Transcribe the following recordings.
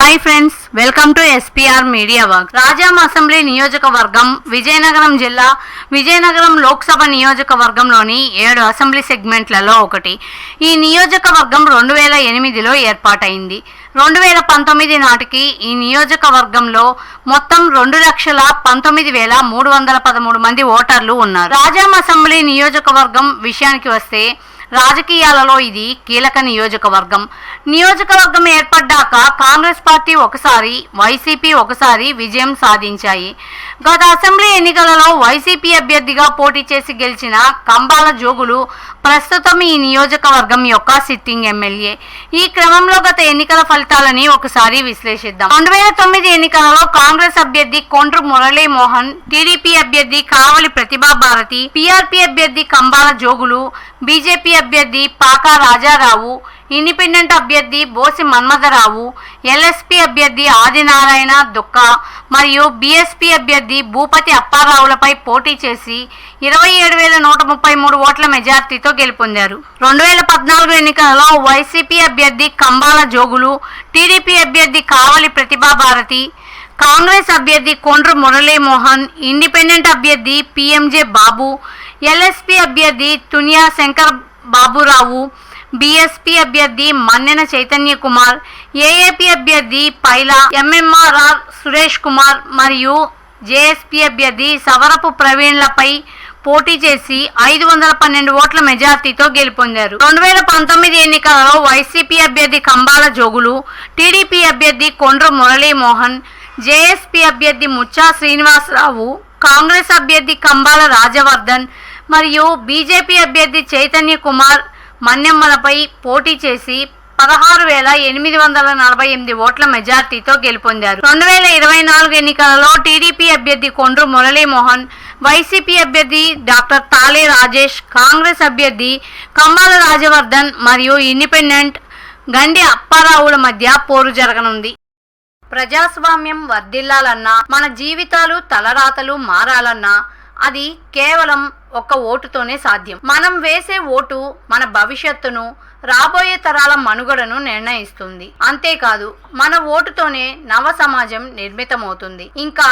Hi friends, welcome to SPR media work. Rajam assembly నియోజకవర్గం విజయనగరం జిల్లా విజయనగరం లోక్సభ నియోజకవర్గంలోని 7 అసెంబ్లీ సెగ్మెంట్లలో ఒకటి. ఈ నియోజకవర్గం 2008లో ఏర్పాటైంది. 2019 నాటికి ఈ నియోజకవర్గంలో మొత్తం 2,19,313 మంది ఓటర్లు ఉన్నారు. రాజాం అసెంబ్లీ నియోజకవర్గం విషయానికి వస్తే రాజకీయాలలో ఇది కీలక నియోజకవర్గం ఏర్పడ్డాక కాంగ్రెస్ పార్టీ ఒకసారి, వైసీపీ ఒకసారి విజయం సాధించాయి. గత అసెంబ్లీ ఎన్నికలలో వైసీపీ అభ్యర్థిగా పోటీ చేసి గెలిచిన కంబాల జోగులు ప్రస్తుతం ఈ నియోజకవర్గం యొక్క సిట్టింగ్ ఎమ్మెల్యే. ఈ క్రమంలో గత ఎన్నికల ఫలితాలని ఒకసారి విశ్లేషిద్దాం. 2009 ఎన్నికలలో కాంగ్రెస్ అభ్యర్థి కొండ్రు మురళీమోహన్, టీడీపీ అభ్యర్థి కావలి ప్రతిభాభారతి, పీఆర్పీ అభ్యర్థి కంబాల జోగులు, బీజేపీ అభ్యర్థి పాకా రాజారావు, ఇండిపెండెంట్ అభ్యర్థి బోసి మన్మథరావు, ఎల్ఎస్పీ అభ్యర్థి ఆదినారాయణ దుక్క మరియు బీఎస్పీ అభ్యర్థి భూపతి అప్పారావులపై పోటీ చేసి 27,133 ఓట్ల మెజార్టీతో గెలుపొందారు. 2014 ఎన్నికలలో వైసీపీ అభ్యర్థి కంబాల జోగులు, టీడీపీ అభ్యర్థి కావలి ప్రతిభాభారతి, కాంగ్రెస్ అభ్యర్థి కొండ్రు మురళీమోహన్, ఇండిపెండెంట్ అభ్యర్థి పిఎంజే బాబు, ఎల్ఎస్పీ అభ్యర్థి తునియా శంకర్ బాబురావు, బీఎస్పీ అభ్యర్థి మన్నెన చైతన్య కుమార్, ఏఏపీ అభ్యర్థి పైలా ఎంఎంఆర్ఆర్ సురేష్ కుమార్ మరియు జేఎస్పీ అభ్యర్థి సవరపు ప్రవీణ్లపై పోటీ చేసి 512 ఓట్ల మెజార్టీతో గెలుపొందారు. 2019 ఎన్నికలలో వైసీపీ అభ్యర్థి కంబాల జోగులు, టీడీపీ అభ్యర్థి కొండ్రు మురళీమోహన్, జేఎస్పీ అభ్యర్థి ముచ్చా శ్రీనివాసరావు, కాంగ్రెస్ అభ్యర్థి కంబాల రాజవర్ధన్ మరియు బీజేపీ అభ్యర్థి చైతన్య కుమార్ మన్నెమ్మలపై పోటీ చేసి 16,848 ఓట్ల మెజార్టీతో గెలుపొందారు. 2024 ఎన్నికలలో టీడీపీ అభ్యర్థి కొండ్రు మురళీమోహన్, వైసీపీ అభ్యర్థి డాక్టర్ తాలే రాజేష్, కాంగ్రెస్ అభ్యర్థి కంబాల రాజవర్ధన్ మరియు ఇండిపెండెంట్ గండి అప్పారావుల మధ్య పోరు జరగనుంది. ప్రజాస్వామ్యం వర్ధిల్లాలన్నా, మన జీవితాలు తలరాతలు మారాలన్నా అది కేవలం ఒక్క ఓటుతోనే సాధ్యం. మనం వేసే ఓటు మన భవిష్యత్తును, రాబోయే తరాల మనుగడను నిర్ణయిస్తుంది. అంతేకాదు, మన ఓటుతోనే నవ సమాజం నిర్మితమవుతుంది, ఇంకా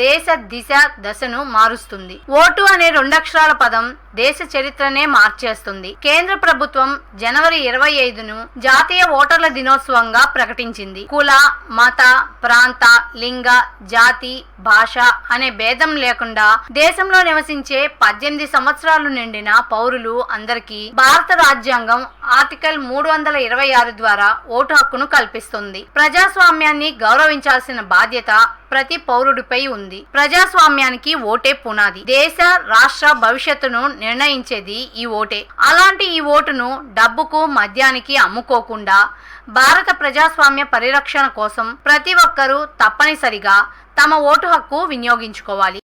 దేశ దిశ దశను మారుస్తుంది. ఓటు అనే 2 అక్షరాల పదం దేశ చరిత్రనే మార్చేస్తుంది. కేంద్ర ప్రభుత్వం జనవరి 25ను జాతీయ ఓటర్ల దినోత్సవంగా ప్రకటించింది. కుల, మత, ప్రాంత, లింగ, జాతి, భాష అనే భేదం లేకుండా దేశంలో నివసించే 18 సంవత్సరాలు నిండిన పౌరులు అందరికీ భారత రాజ్యాంగం ఆర్టికల్ 326 ద్వారా ఓటు హక్కును కల్పిస్తుంది. ప్రజాస్వామ్యాన్ని గౌరవించాల్సిన బాధ్యత ప్రతి పౌరుడిపై ఉంది. ప్రజాస్వామ్యానికి ఓటే పునాది. దేశ, రాష్ట్ర భవిష్యత్తును నిర్ణయించేది ఈ ఓటే. అలాంటి ఈ ఓటును డబ్బుకు, మద్యానికి అమ్ముకోకుండా భారత ప్రజాస్వామ్య పరిరక్షణ కోసం ప్రతి ఒక్కరూ తప్పనిసరిగా తమ ఓటు హక్కు వినియోగించుకోవాలి.